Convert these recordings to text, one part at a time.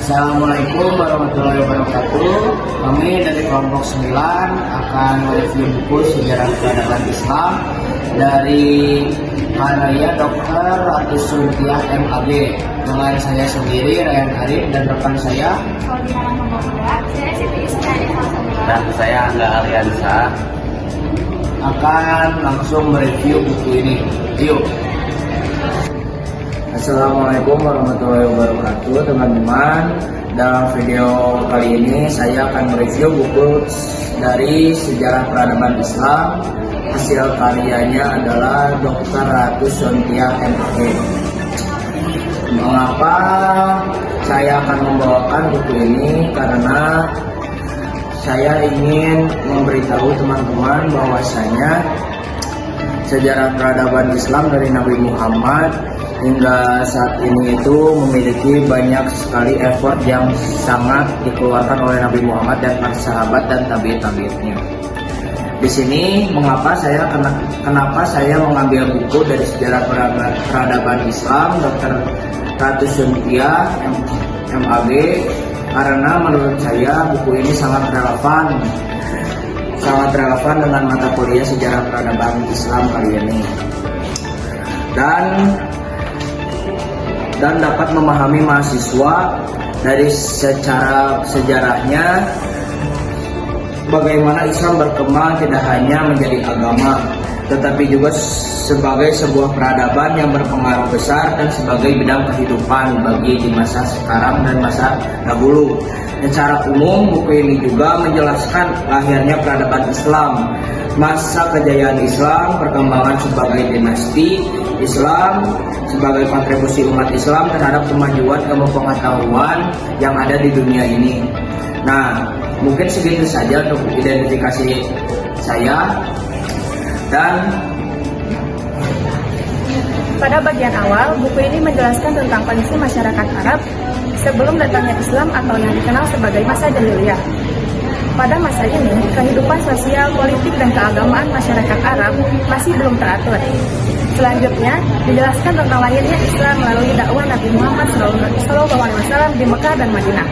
Assalamualaikum warahmatullahi wabarakatuh. Kami dari kelompok 9 akan mereview buku Sejarah Peradaban Islam dari karya Dr. Ratu Suntiah MAG dengan saya sendiri Ryan Arif dan rekan saya dan saya Angga Aliansa akan langsung mereview buku ini. Yuk. Assalamualaikum warahmatullahi wabarakatuh teman-teman. Dalam video kali ini saya akan mereview buku dari Sejarah Peradaban Islam. Hasil karyanya adalah Dr. Ratu Suntiah MAG. Mengapa saya akan membawakan buku ini? Karena saya ingin memberitahu teman-teman bahwasanya sejarah peradaban Islam dari Nabi Muhammad hingga saat ini itu memiliki banyak sekali effort yang sangat dikeluarkan oleh Nabi Muhammad dan para sahabat dan tabi'in-tabi'innya. Di sini kenapa saya mengambil buku dari Sejarah Peradaban Islam Dr. Ratu Suntiah MAG, karena menurut saya buku ini sangat relevan dengan mata kuliah Sejarah Peradaban Islam kali ini, dan dapat memahami mahasiswa dari secara sejarahnya bagaimana Islam berkembang tidak hanya menjadi agama, tetapi juga sebagai sebuah peradaban yang berpengaruh besar dan sebagai bidang kehidupan bagi di masa sekarang dan masa dahulu. Secara umum, buku ini juga menjelaskan lahirnya peradaban Islam, masa kejayaan Islam, perkembangan sebagai dinasti Islam, sebagai kontribusi umat Islam terhadap kemajuan ilmu pengetahuan yang ada di dunia ini. Nah, mungkin segitu saja untuk identifikasi saya. Dan pada bagian awal, buku ini menjelaskan tentang kondisi masyarakat Arab sebelum datangnya Islam atau yang dikenal sebagai masa jahiliyah. Pada masa ini, kehidupan sosial, politik, dan keagamaan masyarakat Arab masih belum teratur. Selanjutnya, dijelaskan tentang lahirnya Islam melalui dakwah Nabi Muhammad SAW di Mekah dan Madinah.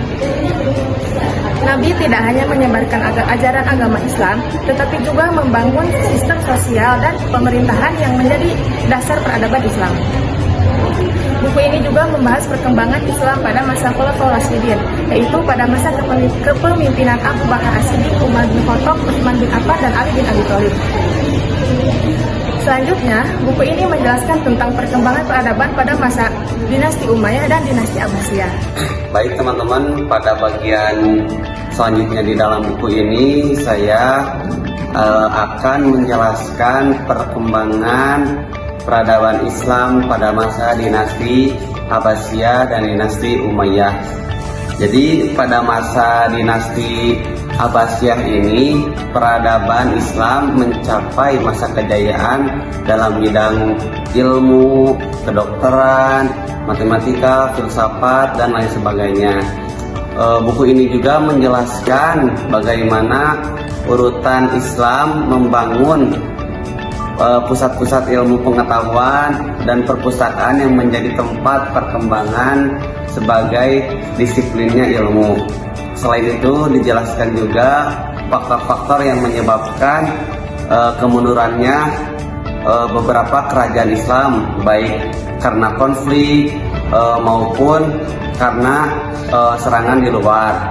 Nabi tidak hanya menyebarkan ajaran agama Islam, tetapi juga membangun sistem sosial dan pemerintahan yang menjadi dasar peradaban Islam. Buku ini juga membahas perkembangan Islam pada masa Khulafaur Rasyidin, yaitu pada masa kepemimpinan Abu Bakar As-Siddiq, Umar bin Khattab, Utsman bin Affan, dan Ali bin Abi Thalib. Selanjutnya, buku ini menjelaskan tentang perkembangan peradaban pada masa dinasti Umayyah dan dinasti Abbasiyah. Baik teman-teman, pada bagian selanjutnya di dalam buku ini saya akan menjelaskan perkembangan peradaban Islam pada masa dinasti Abbasiyah dan dinasti Umayyah. Jadi pada masa dinasti Abbasiyah ini peradaban Islam mencapai masa kejayaan dalam bidang ilmu, kedokteran, matematika, filsafat, dan lain sebagainya. Buku ini juga menjelaskan bagaimana urutan Islam membangun pusat-pusat ilmu pengetahuan dan perpustakaan yang menjadi tempat perkembangan sebagai disiplinnya ilmu. Selain itu dijelaskan juga faktor-faktor yang menyebabkan kemundurannya beberapa kerajaan Islam, baik karena konflik maupun karena serangan di luar.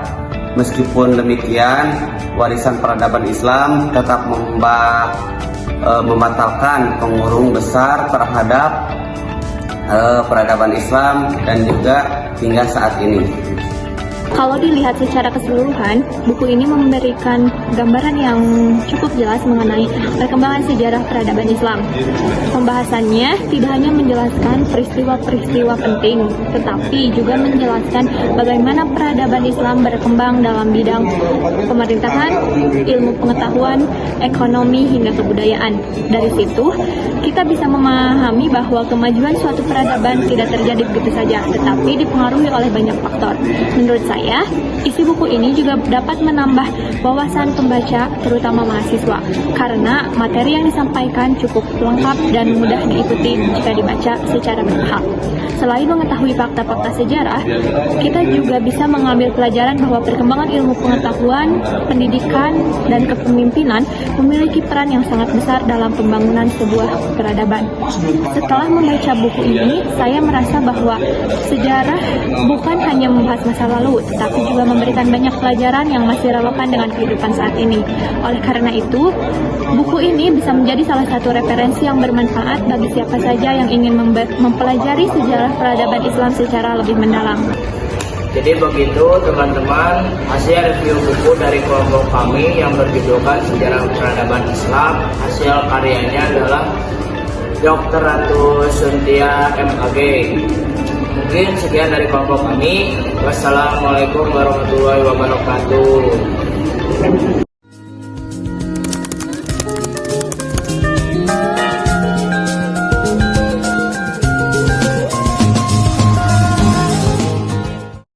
Meskipun demikian, warisan peradaban Islam tetap membatalkan pengurung besar terhadap peradaban Islam dan juga hingga saat ini. Kalau dilihat secara keseluruhan, buku ini memberikan gambaran yang cukup jelas mengenai perkembangan sejarah peradaban Islam. Pembahasannya tidak hanya menjelaskan peristiwa-peristiwa penting, tetapi juga menjelaskan bagaimana peradaban Islam berkembang dalam bidang pemerintahan, ilmu pengetahuan, ekonomi, hingga kebudayaan. Dari situ, kita bisa memahami bahwa kemajuan suatu peradaban tidak terjadi begitu saja, tetapi dipengaruhi oleh banyak faktor. Menurut saya, saya, isi buku ini juga dapat menambah wawasan pembaca, terutama mahasiswa, karena materi yang disampaikan cukup lengkap dan mudah diikuti jika dibaca secara bertahap. Selain mengetahui fakta-fakta sejarah, kita juga bisa mengambil pelajaran bahwa perkembangan ilmu pengetahuan, pendidikan, dan kepemimpinan memiliki peran yang sangat besar dalam pembangunan sebuah peradaban. Setelah membaca buku ini, saya merasa bahwa sejarah bukan hanya membahas masa lalu, tetapi juga memberikan banyak pelajaran yang masih relevan dengan kehidupan saat ini. Oleh karena itu, buku ini bisa menjadi salah satu referensi yang bermanfaat bagi siapa saja yang ingin mempelajari sejarah peradaban Islam secara lebih mendalam. Jadi begitu teman-teman, hasil review buku dari kelompok kami yang berjudulkan Sejarah Peradaban Islam. Hasil karyanya adalah Dr. Ratu Suntia MAG. Mungkin sekian dari kelompok kami. Wassalamualaikum warahmatullahi wabarakatuh.